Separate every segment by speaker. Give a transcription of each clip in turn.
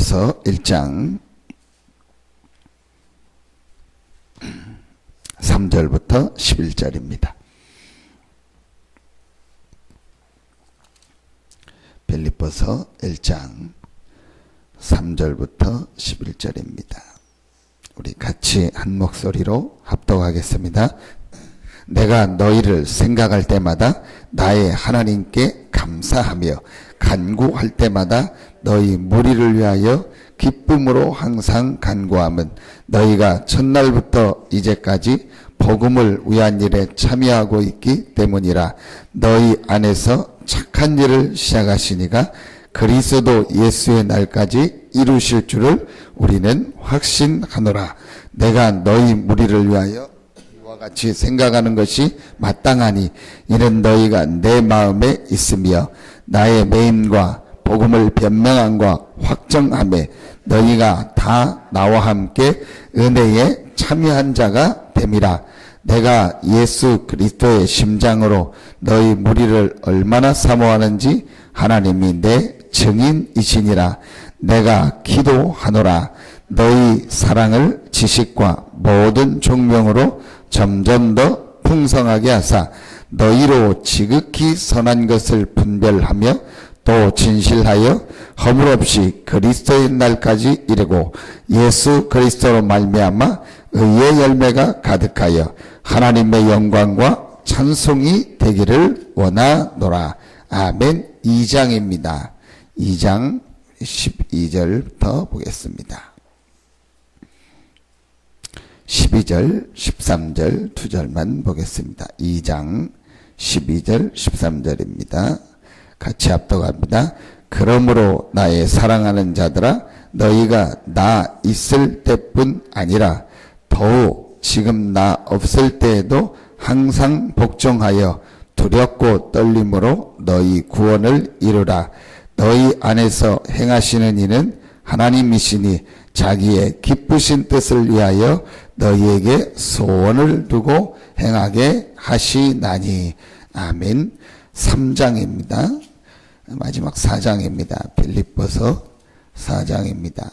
Speaker 1: 빌립보서 1장 3절부터 11절입니다. 빌립보서 1장 3절부터 11절입니다. 우리 같이 한 목소리로 합독하겠습니다. 내가 너희를 생각할 때마다 나의 하나님께 감사하며 간구할 때마다 너희 무리를 위하여 기쁨으로 항상 간구함은 너희가 첫날부터 이제까지 복음을 위한 일에 참여하고 있기 때문이라. 너희 안에서 착한 일을 시작하시니가 그리스도 예수의 날까지 이루실 줄을 우리는 확신하노라. 내가 너희 무리를 위하여 이와 같이 생각하는 것이 마땅하니 이는 너희가 내 마음에 있으며 나의 매임과 복음을 변명함과 확정함에 너희가 다 나와 함께 은혜에 참여한 자가 됨이라. 내가 예수 그리스도의 심장으로 너희 무리를 얼마나 사모하는지 하나님이 내 증인이시니라. 내가 기도하노라. 너희 사랑을 지식과 모든 총명으로 점점 더 풍성하게 하사 너희로 지극히 선한 것을 분별하며 또 진실하여 허물없이 그리스도의 날까지 이르고 예수 그리스도로 말미암아 의의 열매가 가득하여 하나님의 영광과 찬송이 되기를 원하노라. 아멘. 2장입니다. 2장 12절부터 보겠습니다. 12절, 13절 두 절만 보겠습니다. 2장 12절, 13절입니다. 같이 합독합니다. 그러므로 나의 사랑하는 자들아 너희가 나 있을 때뿐 아니라 더욱 지금 나 없을 때에도 항상 복종하여 두렵고 떨림으로 너희 구원을 이루라. 너희 안에서 행하시는 이는 하나님이시니 자기의 기쁘신 뜻을 위하여 너희에게 소원을 두고 행하게 하시나니. 아멘. 3장입니다. 마지막 4장입니다. 빌립보서 4장입니다.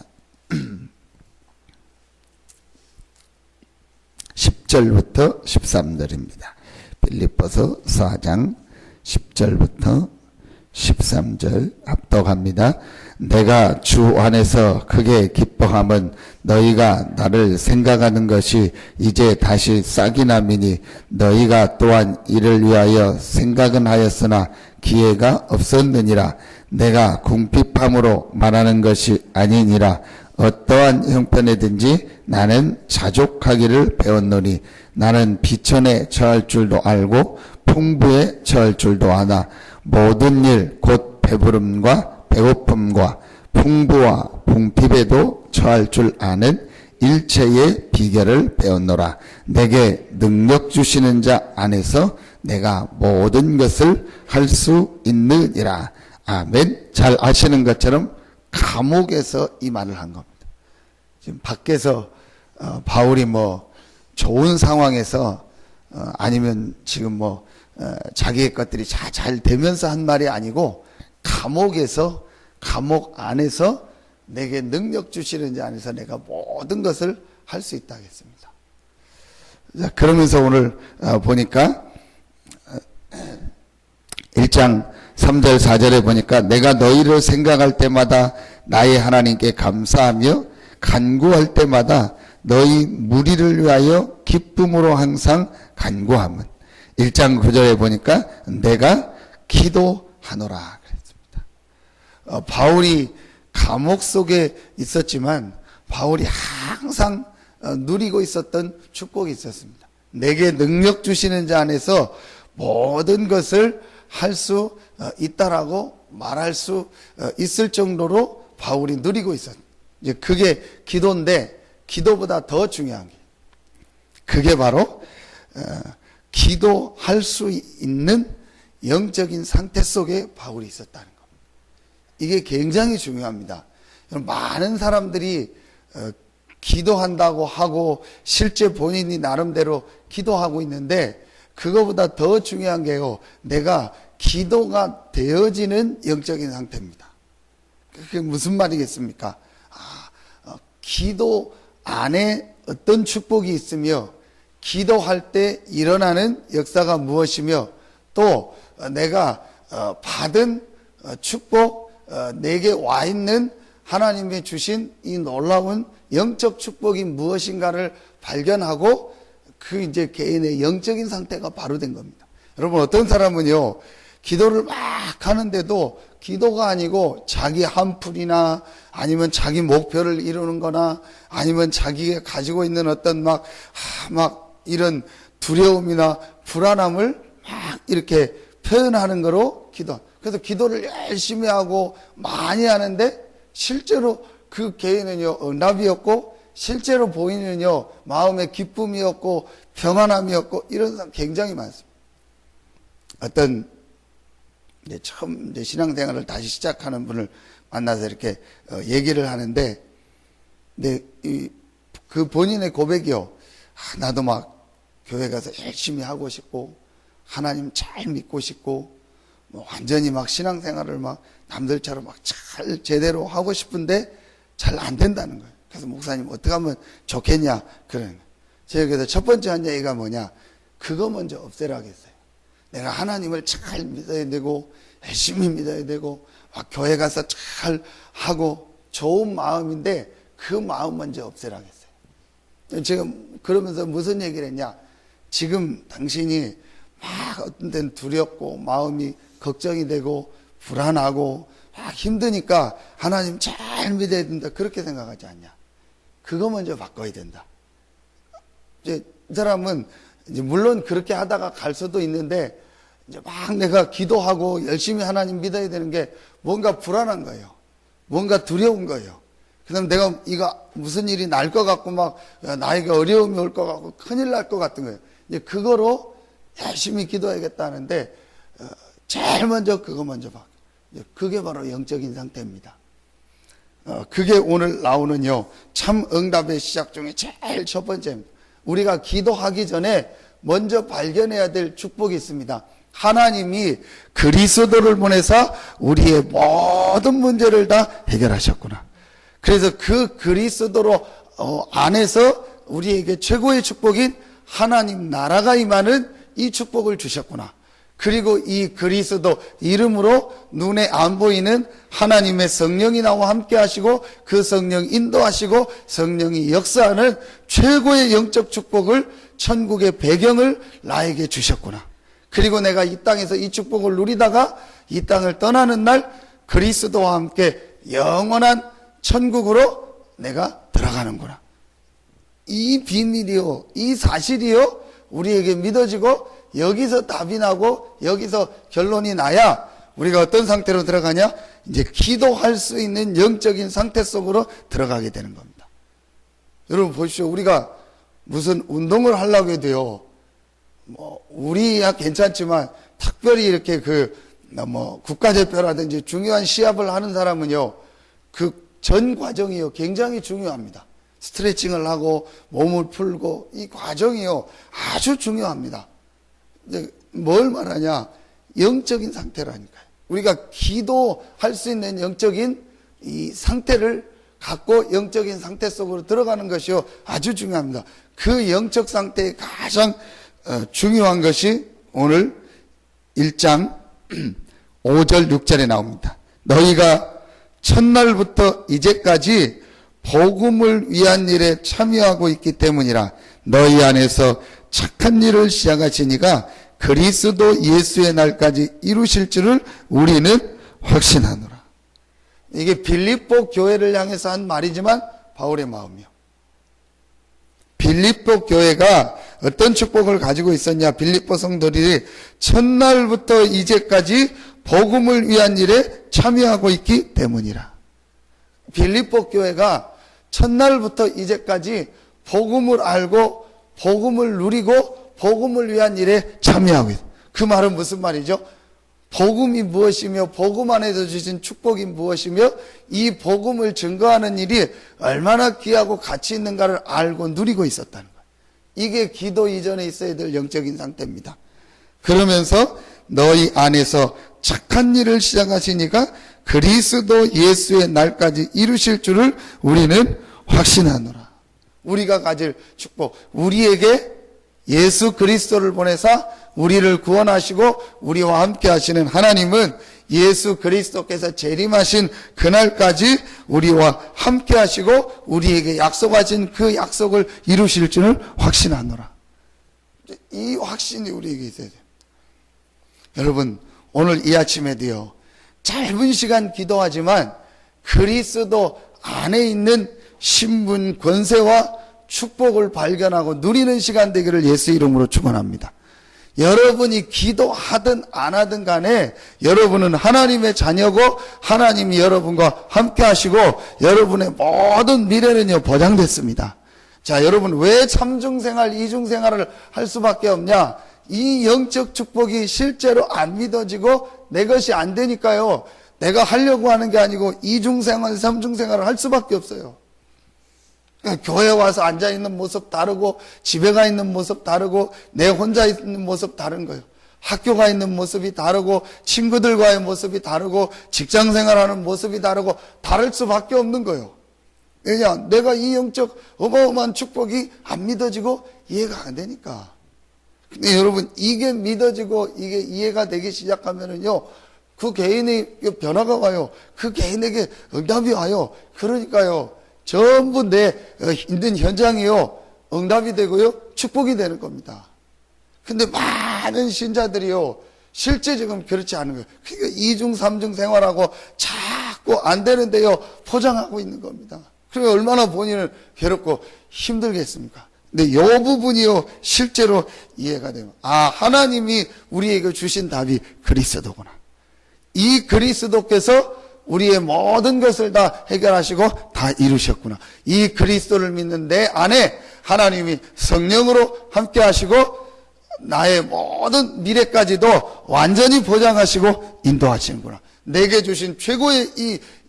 Speaker 1: 10절부터 13절입니다. 빌립보서 4장 10절부터 13절 합독합니다. 내가 주 안에서 크게 기뻐함은 너희가 나를 생각하는 것이 이제 다시 싹이 남이니 너희가 또한 이를 위하여 생각은 하였으나 기회가 없었느니라. 내가 궁핍함으로 말하는 것이 아니니라. 어떠한 형편에든지 나는 자족하기를 배웠노니 나는 비천에 처할 줄도 알고 풍부에 처할 줄도 아나 모든 일 곧 배부름과 배고픔과 풍부와 궁핍에도 처할 줄 아는 일체의 비결을 배웠노라. 내게 능력 주시는 자 안에서 내가 모든 것을 할 수 있느니라. 아멘. 잘 아시는 것처럼 감옥에서 이 말을 한 겁니다. 지금 밖에서 바울이 뭐 좋은 상황에서 아니면 지금 뭐 자기의 것들이 잘 되면서 한 말이 아니고 감옥에서, 감옥 안에서 내게 능력 주시는 자 안에서 내가 모든 것을 할 수 있다 하겠습니다. 자, 그러면서 오늘 보니까 1장 3절 4절에 보니까 내가 너희를 생각할 때마다 나의 하나님께 감사하며 간구할 때마다 너희 무리를 위하여 기쁨으로 항상 간구함은 1장 9절에 보니까 내가 기도하노라 그랬습니다. 바울이 감옥 속에 있었지만 바울이 항상 누리고 있었던 축복이 있었습니다. 내게 능력 주시는 자 안에서 모든 것을 할 수 있다라고 말할 수 있을 정도로 바울이 누리고 있었어요. 이제 그게 기도인데 기도보다 더 중요한 게 그게 바로 기도할 수 있는 영적인 상태 속에 바울이 있었다는 겁니다. 이게 굉장히 중요합니다. 많은 사람들이 기도한다고 하고 실제 본인이 나름대로 기도하고 있는데 그거보다 더 중요한 게요. 내가 기도가 되어지는 영적인 상태입니다. 그게 무슨 말이겠습니까? 기도 안에 어떤 축복이 있으며 기도할 때 일어나는 역사가 무엇이며 또 내가 받은 축복, 내게 와 있는 하나님이 주신 이 놀라운 영적 축복이 무엇인가를 발견하고 그 이제 개인의 영적인 상태가 바로 된 겁니다. 여러분, 어떤 사람은요, 기도를 막 하는데도 기도가 아니고 자기 한풀이나 아니면 자기 목표를 이루는 거나 아니면 자기가 가지고 있는 어떤 막 이런 두려움이나 불안함을 막 이렇게 표현하는 거로 그래서 기도를 열심히 하고 많이 하는데 실제로 그 개인은요, 응답이었고 실제로 보이는요, 마음의 기쁨이었고 평안함이었고 이런 사람 굉장히 많습니다. 어떤 처음 신앙생활을 다시 시작하는 분을 만나서 이렇게 얘기를 하는데, 그 본인의 고백이요, 나도 막 교회 가서 열심히 하고 싶고 하나님 잘 믿고 싶고 완전히 막 신앙생활을 막 남들처럼 막 잘 제대로 하고 싶은데 잘 안 된다는 거예요. 그래서 목사님 어떻게 하면 좋겠냐 그러는 거예요. 제가 그래서 첫 번째 한 얘기가 뭐냐, 그거 먼저 없애라 하겠어요. 내가 하나님을 잘 믿어야 되고 열심히 믿어야 되고 막 교회 가서 잘 하고 좋은 마음인데 그 마음 먼저 없애라 하겠어요. 지금 그러면서 무슨 얘기를 했냐, 지금 당신이 막 어떤 때는 두렵고 마음이 걱정이 되고 불안하고 막 힘드니까 하나님 잘 믿어야 된다 그렇게 생각하지 않냐. 그거 먼저 바꿔야 된다. 이제 이 사람은 이제 물론 그렇게 하다가 갈 수도 있는데 이제 막 내가 기도하고 열심히 하나님 믿어야 되는 게 뭔가 불안한 거예요. 뭔가 두려운 거예요. 그다음 내가 이거 무슨 일이 날 것 같고 막 나에게 어려움이 올 것 같고 큰일 날 것 같은 거예요. 이제 그거로 열심히 기도해야겠다는데 제일 먼저 그거 먼저 봐. 그게 바로 영적인 상태입니다. 그게 오늘 나오는요, 참 응답의 시작 중에 제일 첫 번째입니다. 우리가 기도하기 전에 먼저 발견해야 될 축복이 있습니다. 하나님이 그리스도를 보내사 우리의 모든 문제를 다 해결하셨구나. 그래서 그 그리스도로 안에서 우리에게 최고의 축복인 하나님 나라가 임하는 이 축복을 주셨구나. 그리고 이 그리스도 이름으로 눈에 안 보이는 하나님의 성령이 나와 함께 하시고 그 성령 인도하시고 성령이 역사하는 최고의 영적 축복을, 천국의 배경을 나에게 주셨구나. 그리고 내가 이 땅에서 이 축복을 누리다가 이 땅을 떠나는 날 그리스도와 함께 영원한 천국으로 내가 들어가는구나. 이 비밀이요, 이 사실이요, 우리에게 믿어지고 여기서 답이 나고 여기서 결론이 나야 우리가 어떤 상태로 들어가냐, 이제 기도할 수 있는 영적인 상태 속으로 들어가게 되는 겁니다. 여러분 보십시오. 우리가 무슨 운동을 하려고 해도요, 우리야 괜찮지만 특별히 이렇게 국가대표라든지 중요한 시합을 하는 사람은요, 그 전 과정이요 굉장히 중요합니다. 스트레칭을 하고 몸을 풀고 이 과정이요 아주 중요합니다. 이제 뭘 말하냐, 영적인 상태라니까요. 우리가 기도할 수 있는 영적인 이 상태를 갖고 영적인 상태 속으로 들어가는 것이요 아주 중요합니다. 그 영적 상태에 가장 중요한 것이 오늘 1장 5절 6절에 나옵니다. 너희가 첫날부터 이제까지 복음을 위한 일에 참여하고 있기 때문이라. 너희 안에서 착한 일을 시작하시니가 그리스도 예수의 날까지 이루실 줄을 우리는 확신하노라. 이게 빌립보 교회를 향해서 한 말이지만 바울의 마음이요. 빌립보 교회가 어떤 축복을 가지고 있었냐, 빌립보 성도들이 첫날부터 이제까지 복음을 위한 일에 참여하고 있기 때문이라. 빌립보 교회가 첫날부터 이제까지 복음을 알고 복음을 누리고 복음을 위한 일에 참여하고 있어요. 그 말은 무슨 말이죠? 복음이 무엇이며 복음 안에서 주신 축복이 무엇이며 이 복음을 증거하는 일이 얼마나 귀하고 가치 있는가를 알고 누리고 있었다는 거예요. 이게 기도 이전에 있어야 될 영적인 상태입니다. 그러면서 너희 안에서 착한 일을 시작하시니까 그리스도 예수의 날까지 이루실 줄을 우리는 확신하노라. 우리가 가질 축복, 우리에게 예수 그리스도를 보내사 우리를 구원하시고 우리와 함께 하시는 하나님은 예수 그리스도께서 재림하신 그날까지 우리와 함께 하시고 우리에게 약속하신 그 약속을 이루실 줄을 확신하노라. 이 확신이 우리에게 있어야 돼요. 여러분, 오늘 이 아침에도요, 짧은 시간 기도하지만 그리스도 안에 있는 신분, 권세와 축복을 발견하고 누리는 시간 되기를 예수 이름으로 축원합니다. 여러분이 기도하든 안 하든 간에 여러분은 하나님의 자녀고 하나님이 여러분과 함께 하시고 여러분의 모든 미래는요 보장됐습니다. 자, 여러분 왜 삼중생활, 이중생활을 할 수밖에 없냐? 이 영적 축복이 실제로 안 믿어지고 내 것이 안 되니까요, 내가 하려고 하는 게 아니고 이중생활, 삼중생활을 할 수밖에 없어요. 교회 와서 앉아있는 모습 다르고 집에 가 있는 모습 다르고 내 혼자 있는 모습 다른 거예요. 학교 가 있는 모습이 다르고 친구들과의 모습이 다르고 직장생활하는 모습이 다르고 다를 수밖에 없는 거예요. 왜냐? 내가 이 영적 어마어마한 축복이 안 믿어지고 이해가 안 되니까. 근데 여러분, 이게 믿어지고 이게 이해가 되기 시작하면은요, 그 개인의 변화가 와요. 그 개인에게 응답이 와요. 그러니까요, 전부 내 힘든 현장이요, 응답이 되고요, 축복이 되는 겁니다. 근데 많은 신자들이요, 실제 지금 그렇지 않은 거예요. 그러니까 이중, 삼중 생활하고 자꾸 안 되는데요, 포장하고 있는 겁니다. 그러면 얼마나 본인을 괴롭고 힘들겠습니까? 근데 이 부분이요, 실제로 이해가 되면, 아, 하나님이 우리에게 주신 답이 그리스도구나. 이 그리스도께서 우리의 모든 것을 다 해결하시고 다 이루셨구나. 이 그리스도를 믿는 내 안에 하나님이 성령으로 함께 하시고 나의 모든 미래까지도 완전히 보장하시고 인도하시는구나. 내게 주신 최고의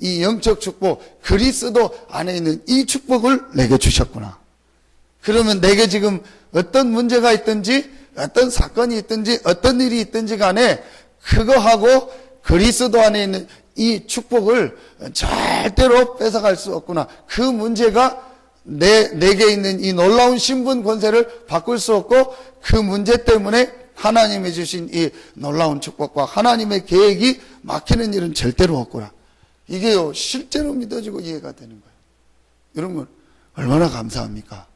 Speaker 1: 이 영적 축복, 그리스도 안에 있는 이 축복을 내게 주셨구나. 그러면 내게 지금 어떤 문제가 있든지 어떤 사건이 있든지 어떤 일이 있든지 간에 그거하고 그리스도 안에 있는 이 축복을 절대로 뺏어갈 수 없구나. 그 문제가 내게 있는 이 놀라운 신분 권세를 바꿀 수 없고 그 문제 때문에 하나님이 주신 이 놀라운 축복과 하나님의 계획이 막히는 일은 절대로 없구나. 이게요, 실제로 믿어지고 이해가 되는 거예요. 여러분, 얼마나 감사합니까?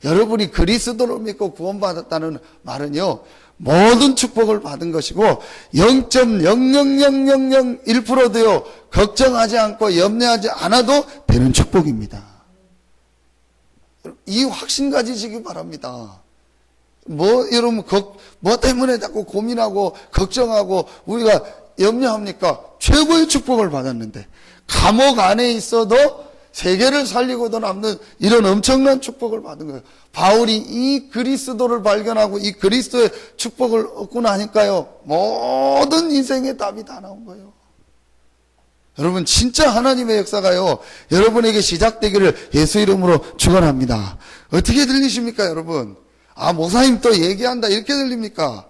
Speaker 1: 여러분이 그리스도를 믿고 구원받았다는 말은요, 모든 축복을 받은 것이고 0.00001%도요 걱정하지 않고 염려하지 않아도 되는 축복입니다. 이 확신 가지시기 바랍니다. 여러분 뭐 때문에 자꾸 고민하고 걱정하고 우리가 염려합니까? 최고의 축복을 받았는데 감옥 안에 있어도 세계를 살리고도 남는 이런 엄청난 축복을 받은 거예요. 바울이 이 그리스도를 발견하고 이 그리스도의 축복을 얻고 나니까요, 모든 인생의 답이 다 나온 거예요. 여러분, 진짜 하나님의 역사가요, 여러분에게 시작되기를 예수 이름으로 축원합니다. 어떻게 들리십니까, 여러분? 아, 목사님 또 얘기한다, 이렇게 들립니까?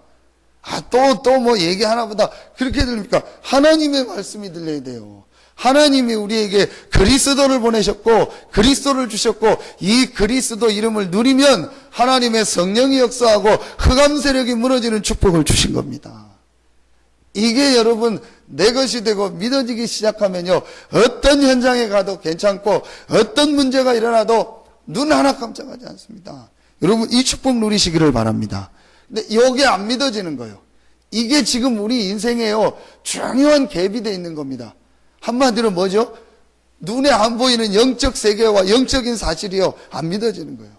Speaker 1: 아, 또 뭐 얘기하나보다 그렇게 들립니까? 하나님의 말씀이 들려야 돼요. 하나님이 우리에게 그리스도를 보내셨고 그리스도를 주셨고 이 그리스도 이름을 누리면 하나님의 성령이 역사하고 흑암 세력이 무너지는 축복을 주신 겁니다. 이게 여러분 내 것이 되고 믿어지기 시작하면요, 어떤 현장에 가도 괜찮고 어떤 문제가 일어나도 눈 하나 깜짝하지 않습니다. 여러분, 이 축복 누리시기를 바랍니다. 근데 이게 안 믿어지는 거예요. 이게 지금 우리 인생에요, 중요한 갭이 돼 있는 겁니다. 한마디로 뭐죠? 눈에 안 보이는 영적 세계와 영적인 사실이요, 안 믿어지는 거예요.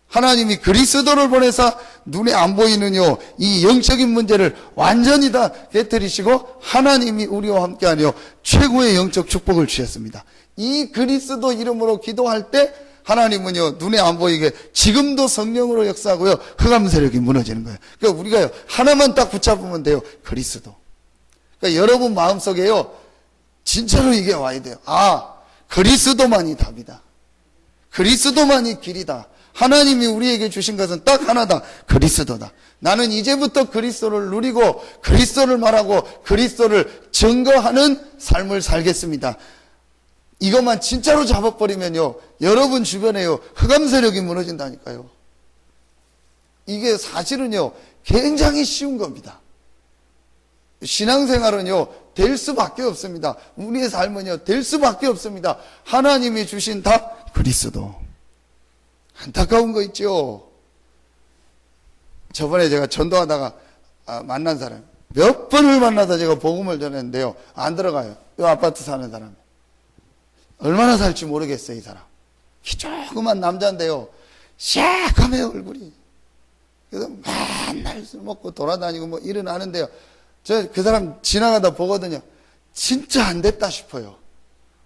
Speaker 1: 하나님이 그리스도를 보내사 눈에 안 보이는요, 이 영적인 문제를 완전히 다 깨뜨리시고 하나님이 우리와 함께하며 최고의 영적 축복을 주셨습니다. 이 그리스도 이름으로 기도할 때 하나님은요, 눈에 안 보이게 지금도 성령으로 역사하고요, 흑암 세력이 무너지는 거예요. 그러니까 우리가요, 하나만 딱 붙잡으면 돼요. 그리스도. 그러니까 여러분 마음속에요, 진짜로 이게 와야 돼요. 아, 그리스도만이 답이다. 그리스도만이 길이다. 하나님이 우리에게 주신 것은 딱 하나다. 그리스도다. 나는 이제부터 그리스도를 누리고 그리스도를 말하고 그리스도를 증거하는 삶을 살겠습니다. 이것만 진짜로 잡아버리면요, 여러분 주변에요, 흑암 세력이 무너진다니까요. 이게 사실은요, 굉장히 쉬운 겁니다. 신앙생활은요, 될 수밖에 없습니다. 우리의 삶은요, 될 수밖에 없습니다. 하나님이 주신 답, 그리스도. 안타까운 거 있죠. 저번에 제가 전도하다가 만난 사람, 몇 번을 만나다 제가 복음을 전했는데요, 안 들어가요. 이 아파트 사는 사람. 얼마나 살지 모르겠어요, 이 사람. 키 조그만 남자인데요, 새까매요, 얼굴이. 그래서 맨날 술 먹고 돌아다니고 뭐 일어나는데요, 저 그 사람 지나가다 보거든요. 진짜 안 됐다 싶어요.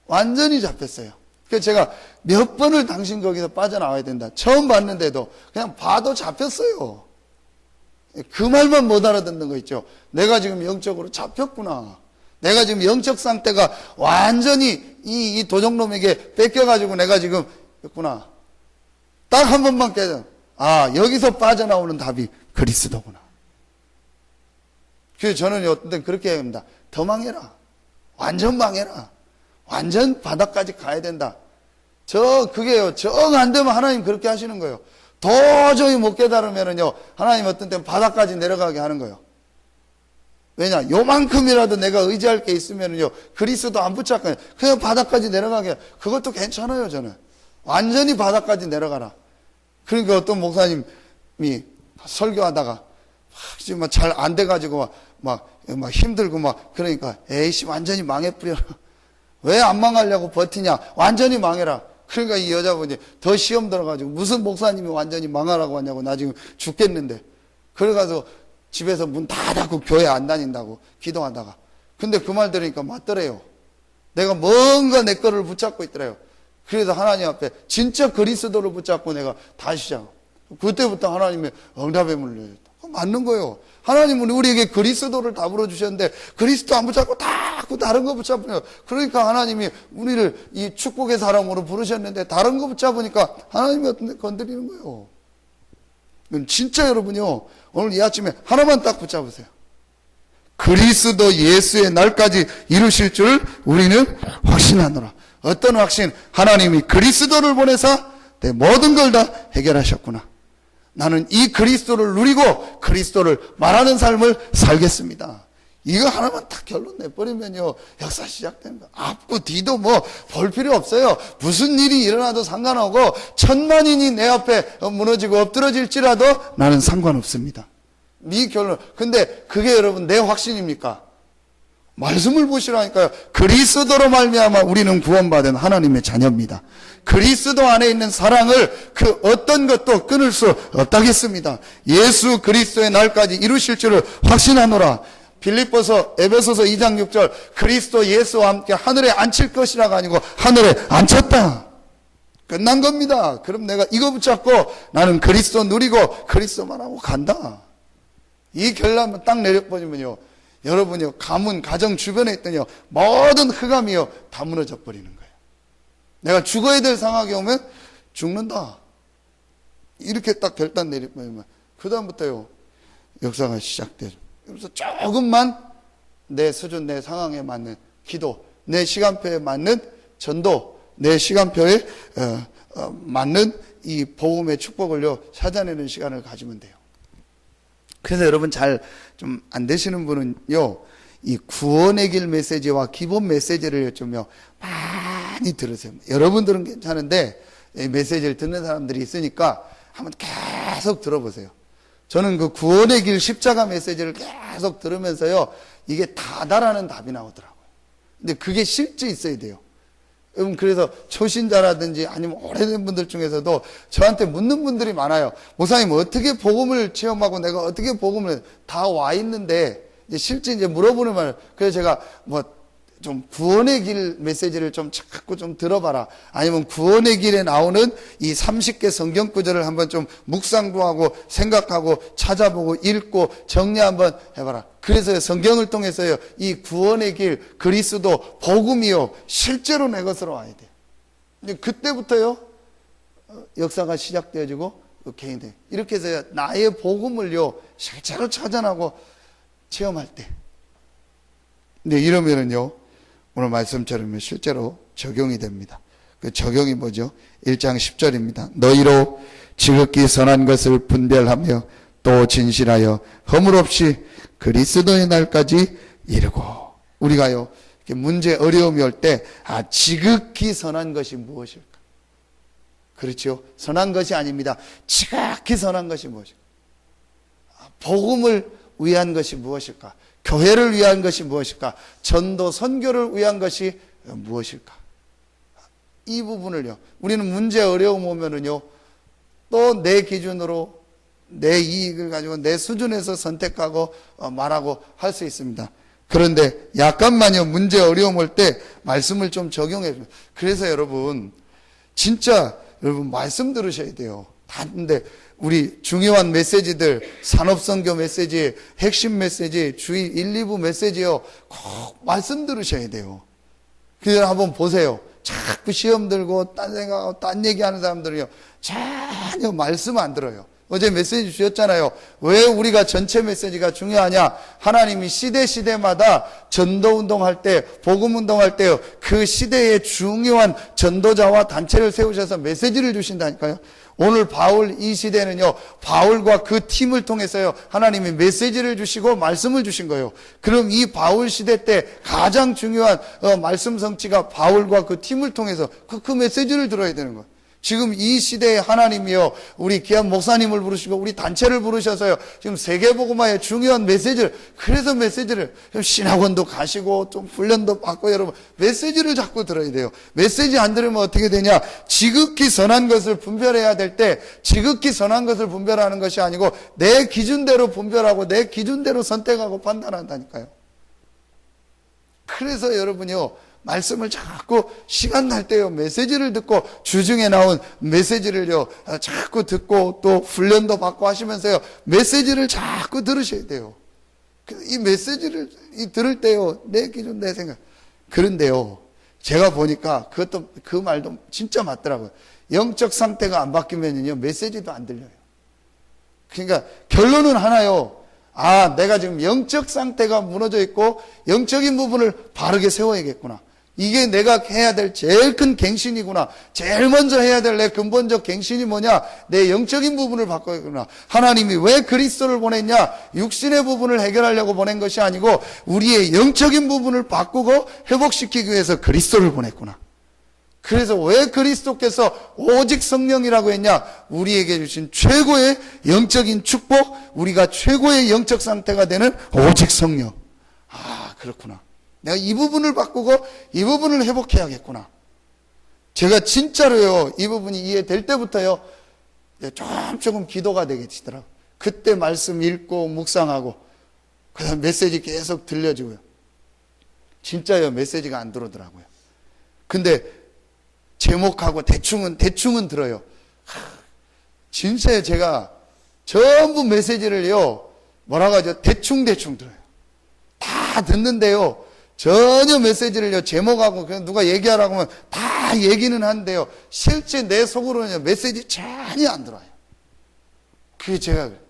Speaker 1: 완전히 잡혔어요. 그래서 제가 몇 번을 당신 거기서 빠져나와야 된다. 처음 봤는데도 그냥 봐도 잡혔어요. 그 말만 못 알아듣는 거 있죠. 내가 지금 영적으로 잡혔구나. 내가 지금 영적 상태가 완전히 이 도적놈에게 뺏겨가지고 내가 지금 했구나. 딱 한 번만 깨져. 아, 여기서 빠져나오는 답이 그리스도구나. 그래서 저는 어떤 때 그렇게 합니다. 더 망해라. 완전 망해라. 완전 바닥까지 가야 된다. 그게요, 정 안 되면 하나님 그렇게 하시는 거예요. 도저히 못 깨달으면은요, 하나님 어떤 때는 바닥까지 내려가게 하는 거예요. 왜냐, 요만큼이라도 내가 의지할 게 있으면은요, 그리스도 안 붙잡고 그냥 바닥까지 내려가게. 그것도 괜찮아요, 저는. 완전히 바닥까지 내려가라. 그러니까 어떤 목사님이 설교하다가 지금 잘 안 돼가지고 막 힘들고 그러니까 에이씨 완전히 망해버려라. 왜 안 망하려고 버티냐? 완전히 망해라. 그러니까 이 여자분이 더 시험 들어가지고 무슨 목사님이 완전히 망하라고 하냐고, 나 지금 죽겠는데. 그래가지고 집에서 문 다 닫고 교회 안 다닌다고 기도하다가. 근데 그 말 들으니까 맞더래요. 내가 뭔가 내 거를 붙잡고 있더래요. 그래서 하나님 앞에 진짜 그리스도를 붙잡고 내가 다시 시작. 그때부터 하나님의 응답의 문을 맞는 거예요. 하나님은 우리에게 그리스도를 답으로 주셨는데 그리스도 안 붙잡고 자꾸 다른 거 붙잡으면, 그러니까 하나님이 우리를 이 축복의 사람으로 부르셨는데 다른 거 붙잡으니까 하나님이 어떤 데 건드리는 거예요. 진짜 여러분요, 오늘 이 아침에 하나만 딱 붙잡으세요. 그리스도 예수의 날까지 이루실 줄 우리는 확신하노라. 어떤 확신? 하나님이 그리스도를 보내사 내 모든 걸 다 해결하셨구나. 나는 이 그리스도를 누리고 그리스도를 말하는 삶을 살겠습니다. 이거 하나만 딱 결론 내버리면요, 역사 시작됩니다. 앞고 뒤도 볼 필요 없어요. 무슨 일이 일어나도 상관없고 천만인이 내 앞에 무너지고 엎드러질지라도 나는 상관없습니다. 이 결론. 근데 그게 여러분 내 확신입니까? 말씀을 보시라니까요. 그리스도로 말미암아 우리는 구원받은 하나님의 자녀입니다. 그리스도 안에 있는 사랑을 그 어떤 것도 끊을 수 없다겠습니다. 예수 그리스도의 날까지 이루실 줄을 확신하노라. 빌립보서 에베소서 2장 6절, 그리스도 예수와 함께 하늘에 앉힐 것이라가 아니고 하늘에 앉혔다. 끝난 겁니다. 그럼 내가 이거 붙잡고 나는 그리스도 누리고 그리스도만 하고 간다. 이 결론만 딱 내려버리면요, 여러분이요, 가문, 가정 주변에 있더니요, 모든 흑암이요, 다 무너져 버리는 거예요. 내가 죽어야 될 상황이 오면 죽는다. 이렇게 딱 결단 내리면, 그다음부터요, 역사가 시작되죠. 그래서 조금만 내 수준, 내 상황에 맞는 기도, 내 시간표에 맞는 전도, 내 시간표에 맞는 이 복음의 축복을요, 찾아내는 시간을 가지면 돼요. 그래서 여러분 잘 좀 안 되시는 분은요, 이 구원의 길 메시지와 기본 메시지를 좀요 많이 들으세요. 여러분들은 괜찮은데 이 메시지를 듣는 사람들이 있으니까 한번 계속 들어보세요. 저는 그 구원의 길 십자가 메시지를 계속 들으면서요, 이게 다다라는 답이 나오더라고요. 근데 그게 실제 있어야 돼요. 여러분, 그래서 초신자라든지 아니면 오래된 분들 중에서도 저한테 묻는 분들이 많아요. 목사님, 어떻게 복음을 체험하고 내가 어떻게 복음을 다 와 있는데, 이제 실제 이제 물어보는 말, 그래서 제가 좀 구원의 길 메시지를 좀 자꾸 좀 들어봐라. 아니면 구원의 길에 나오는 이 30개 성경 구절을 한번 좀 묵상도 하고 생각하고 찾아보고 읽고 정리 한번 해봐라. 그래서 성경을 통해서요, 이 구원의 길, 그리스도, 복음이요, 실제로 내 것으로 와야 돼요. 근데 그때부터요, 역사가 시작되어지고 개인들 이렇게 해서 나의 복음을요 실제로 찾아나고 체험할 때, 근데 이러면은요 오늘 말씀처럼 실제로 적용이 됩니다. 그 적용이 뭐죠? 1장 10절입니다. 너희로 지극히 선한 것을 분별하며 또 진실하여 허물 없이 그리스도의 날까지 이르고. 우리가요 문제 어려움이 올 때 지극히 선한 것이 무엇일까? 그렇죠? 선한 것이 아닙니다. 지극히 선한 것이 무엇일까? 복음을 위한 것이 무엇일까? 교회를 위한 것이 무엇일까? 전도 선교를 위한 것이 무엇일까? 이 부분을요 우리는 문제 어려움 오면은요 또 내 기준으로 내 이익을 가지고 내 수준에서 선택하고 말하고 할 수 있습니다. 그런데 약간만요 문제 어려움 올 때 말씀을 좀 적용해 줍니다. 그래서 여러분 진짜 여러분 말씀 들으셔야 돼요. 근데 우리 중요한 메시지들, 산업선교 메시지, 핵심 메시지, 주의 1, 2부 메시지요 꼭 말씀 들으셔야 돼요. 그래서 한번 보세요. 자꾸 시험 들고 딴 생각하고 딴 얘기하는 사람들은요 전혀 말씀 안 들어요. 어제 메시지 주셨잖아요. 왜 우리가 전체 메시지가 중요하냐? 하나님이 시대마다 전도운동할 때, 복음운동할 때요 그 시대의 중요한 전도자와 단체를 세우셔서 메시지를 주신다니까요. 오늘 바울 이 시대는요 바울과 그 팀을 통해서요 하나님이 메시지를 주시고 말씀을 주신 거예요. 그럼 이 바울 시대 때 가장 중요한 말씀 성취가 바울과 그 팀을 통해서 그 메시지를 들어야 되는 거예요. 지금 이 시대에 하나님이요 우리 귀한 목사님을 부르시고 우리 단체를 부르셔서요 지금 세계복음화의 중요한 메시지를, 그래서 메시지를 신학원도 가시고 좀 훈련도 받고 여러분 메시지를 자꾸 들어야 돼요. 메시지 안 들으면 어떻게 되냐? 지극히 선한 것을 분별해야 될 때 지극히 선한 것을 분별하는 것이 아니고 내 기준대로 분별하고 내 기준대로 선택하고 판단한다니까요. 그래서 여러분이요 말씀을 자꾸 시간 날 때요 메시지를 듣고 주중에 나온 메시지를요 자꾸 듣고 또 훈련도 받고 하시면서요 메시지를 자꾸 들으셔야 돼요. 이 메시지를 들을 때요 내 기준 내 생각. 그런데요 제가 보니까 그것도 그 말도 진짜 맞더라고요. 영적 상태가 안 바뀌면요 메시지도 안 들려요. 그러니까 결론은 하나요. 내가 지금 영적 상태가 무너져 있고 영적인 부분을 바르게 세워야겠구나. 이게 내가 해야 될 제일 큰 갱신이구나. 제일 먼저 해야 될 내 근본적 갱신이 뭐냐? 내 영적인 부분을 바꿔야겠구나. 하나님이 왜 그리스도를 보냈냐? 육신의 부분을 해결하려고 보낸 것이 아니고 우리의 영적인 부분을 바꾸고 회복시키기 위해서 그리스도를 보냈구나. 그래서 왜 그리스도께서 오직 성령이라고 했냐? 우리에게 주신 최고의 영적인 축복, 우리가 최고의 영적 상태가 되는 오직 성령. 그렇구나. 내가 이 부분을 바꾸고 이 부분을 회복해야겠구나. 제가 진짜로요 이 부분이 이해될 때부터요 조금 기도가 되겠더라고요. 그때 말씀 읽고 묵상하고 그 다음 메시지 계속 들려주고요. 진짜요 메시지가 안 들어오더라고요. 근데 제목하고 대충은 들어요. 진짜요 제가 전부 메시지를요 뭐라고 하죠? 대충 들어요. 다 듣는데요 전혀 메시지를요 제목하고 그냥 누가 얘기하라고 하면 다 얘기는 하는데요 실제 내 속으로는 메시지 전혀 안 들어와요. 그게 제가 그래요.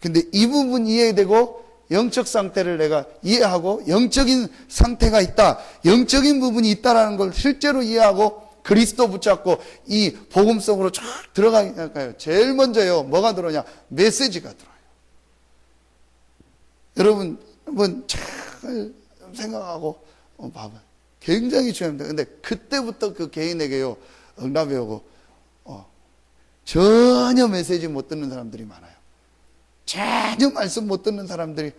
Speaker 1: 근데 이 부분 이해되고 영적 상태를 내가 이해하고 영적인 상태가 있다, 영적인 부분이 있다라는 걸 실제로 이해하고 그리스도 붙잡고 이 복음 속으로 쫙 들어가니까요 제일 먼저요 뭐가 들어오냐? 메시지가 들어와요. 여러분 한번 잘 생각하고 봐봐요. 굉장히 중요합니다. 근데 그때부터 그 개인에게요 응답이 오고 전혀 메시지 못 듣는 사람들이 많아요. 전혀 말씀 못 듣는 사람들이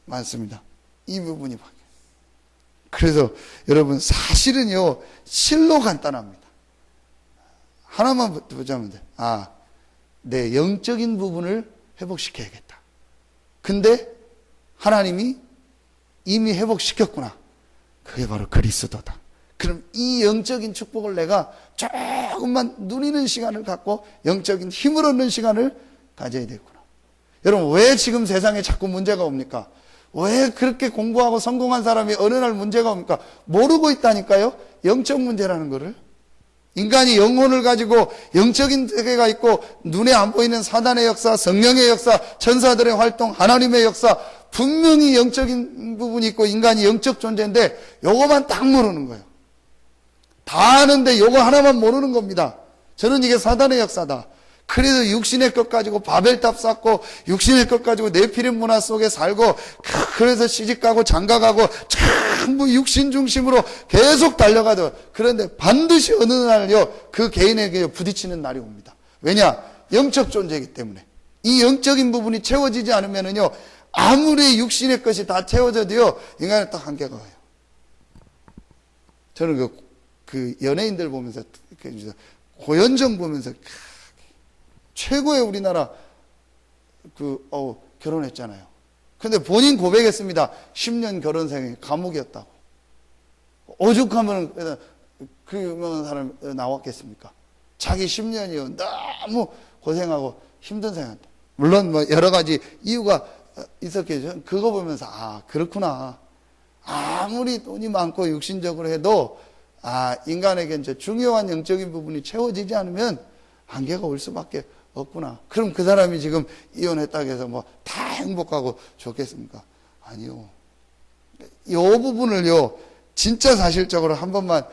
Speaker 1: 많습니다. 이 부분이 바뀌어요. 그래서 여러분 사실은요 실로 간단합니다. 하나만 보자면 돼. 내 영적인 부분을 회복시켜야겠다. 근데 하나님이 이미 회복시켰구나. 그게 바로 그리스도다. 그럼 이 영적인 축복을 내가 조금만 누리는 시간을 갖고 영적인 힘을 얻는 시간을 가져야 되구나. 여러분 왜 지금 세상에 자꾸 문제가 옵니까? 왜 그렇게 공부하고 성공한 사람이 어느 날 문제가 옵니까? 모르고 있다니까요. 영적 문제라는 거를. 인간이 영혼을 가지고 영적인 세계가 있고 눈에 안 보이는 사단의 역사, 성령의 역사, 천사들의 활동, 하나님의 역사, 분명히 영적인 부분이 있고 인간이 영적 존재인데 요거만 딱 모르는 거예요. 다 아는데 요거 하나만 모르는 겁니다. 저는 이게 사단의 역사다. 그래서 육신의 것 가지고 바벨탑 쌓고 육신의 것 가지고 네피림 문화 속에 살고 그래서 시집가고 장가가고 전부 육신 중심으로 계속 달려가죠. 그런데 반드시 어느 날요 그 개인에게 부딪히는 날이 옵니다. 왜냐? 영적 존재이기 때문에. 이 영적인 부분이 채워지지 않으면은요 아무리 육신의 것이 다 채워져도요 인간은 딱 한계가 와요. 저는 그 연예인들 보면서 고현정 보면서 최고의 우리나라 결혼했잖아요. 근데 본인 고백했습니다. 10년 결혼 생활이 감옥이었다고. 오죽하면 그런 사람 나왔겠습니까? 자기 10년이요. 너무 고생하고 힘든 생활. 물론 뭐 여러 가지 이유가 있었겠죠. 그거 보면서 그렇구나. 아무리 돈이 많고 육신적으로 해도 인간에게 이제 중요한 영적인 부분이 채워지지 않으면 한계가 올 수밖에 없구나. 그럼 그 사람이 지금 이혼했다고 해서 뭐 다 행복하고 좋겠습니까? 아니요. 이 부분을요, 진짜 사실적으로 한 번만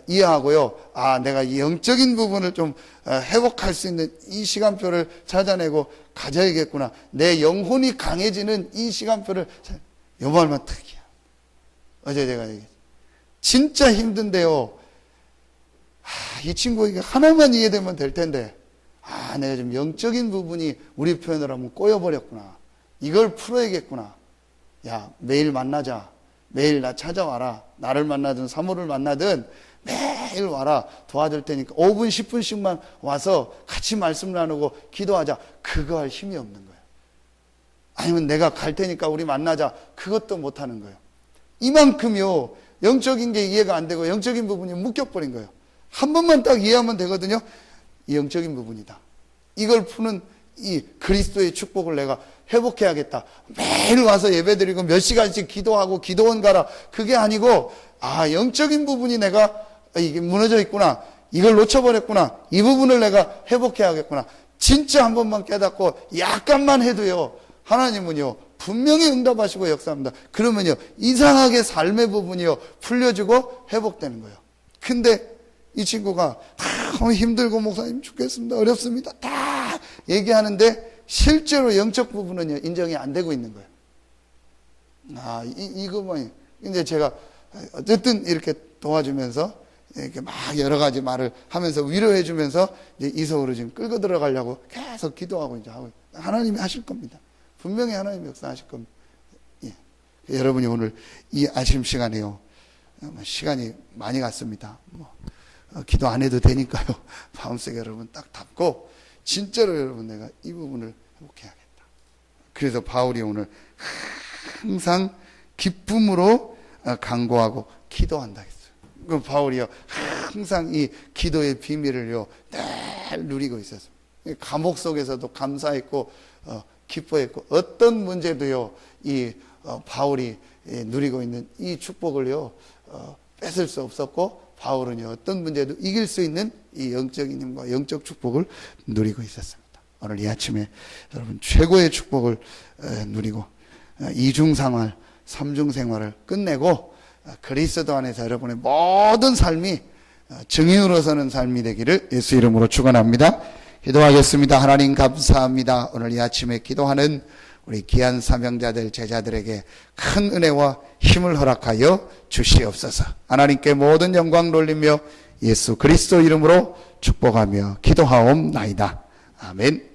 Speaker 1: 이해하고요. 내가 이 영적인 부분을 좀 회복할 수 있는 이 시간표를 찾아내고 가져야겠구나. 내 영혼이 강해지는 이 시간표를 요 말만 특이야. 어제 제가 얘기했어요. 진짜 힘든데요. 이 친구에게 하나만 이해되면 될 텐데 내가 좀 영적인 부분이 우리 표현으로 하면 꼬여버렸구나. 이걸 풀어야겠구나. 야, 매일 만나자. 매일 나 찾아와라. 나를 만나든 사모를 만나든 매일 와라. 도와줄 테니까 5분 10분씩만 와서 같이 말씀 나누고 기도하자. 그거 할 힘이 없는 거예요. 아니면 내가 갈 테니까 우리 만나자. 그것도 못하는 거예요. 이만큼요 영적인 게 이해가 안 되고 영적인 부분이 묶여버린 거예요. 한 번만 딱 이해하면 되거든요. 이 영적인 부분이다. 이걸 푸는 이 그리스도의 축복을 내가 회복해야겠다. 매일 와서 예배드리고 몇 시간씩 기도하고 기도원 가라. 그게 아니고 영적인 부분이 내가 이게 무너져 있구나. 이걸 놓쳐버렸구나. 이 부분을 내가 회복해야겠구나. 진짜 한 번만 깨닫고 약간만 해도요. 하나님은요. 분명히 응답하시고 역사합니다. 그러면요. 이상하게 삶의 부분이요. 풀려지고 회복되는 거예요. 근데 이 친구가 힘들고 목사님 죽겠습니다. 어렵습니다. 다 얘기하는데 실제로 영적 부분은요. 인정이 안 되고 있는 거예요. 이거만 이제 제가 어쨌든 이렇게 도와주면서 이렇게 막 여러 가지 말을 하면서 위로해 주면서 이제 이성으로 지금 끌고 들어가려고 계속 기도하고 이제 하고 하나님이 하실 겁니다. 분명히 하나님이 역사하실 겁니다. 예. 여러분이 오늘 이 아침 시간에요. 시간이 많이 갔습니다. 기도 안 해도 되니까요. 마음속에 여러분 딱 담고 진짜로 여러분 내가 이 부분을 회복해야겠다. 그래서 바울이 오늘 항상 기쁨으로 간구하고 기도한다 했어요. 그럼 바울이요 항상 이 기도의 비밀을요 늘 누리고 있었어요. 감옥 속에서도 감사했고 기뻐했고 어떤 문제도요 이 바울이 누리고 있는 이 축복을요 뺏을 수 없었고 바울은요 어떤 문제도 이길 수 있는 이 영적인 힘과 영적 축복을 누리고 있었습니다. 오늘 이 아침에 여러분 최고의 축복을 누리고 이중생활, 삼중생활을 끝내고 그리스도 안에서 여러분의 모든 삶이 증인으로 서는 삶이 되기를 예수 이름으로 축원합니다. 기도하겠습니다. 하나님 감사합니다. 오늘 이 아침에 기도하는 우리 귀한 사명자들 제자들에게 큰 은혜와 힘을 허락하여 주시옵소서. 하나님께 모든 영광 돌리며 예수 그리스도 이름으로 축복하며 기도하옵나이다. 아멘.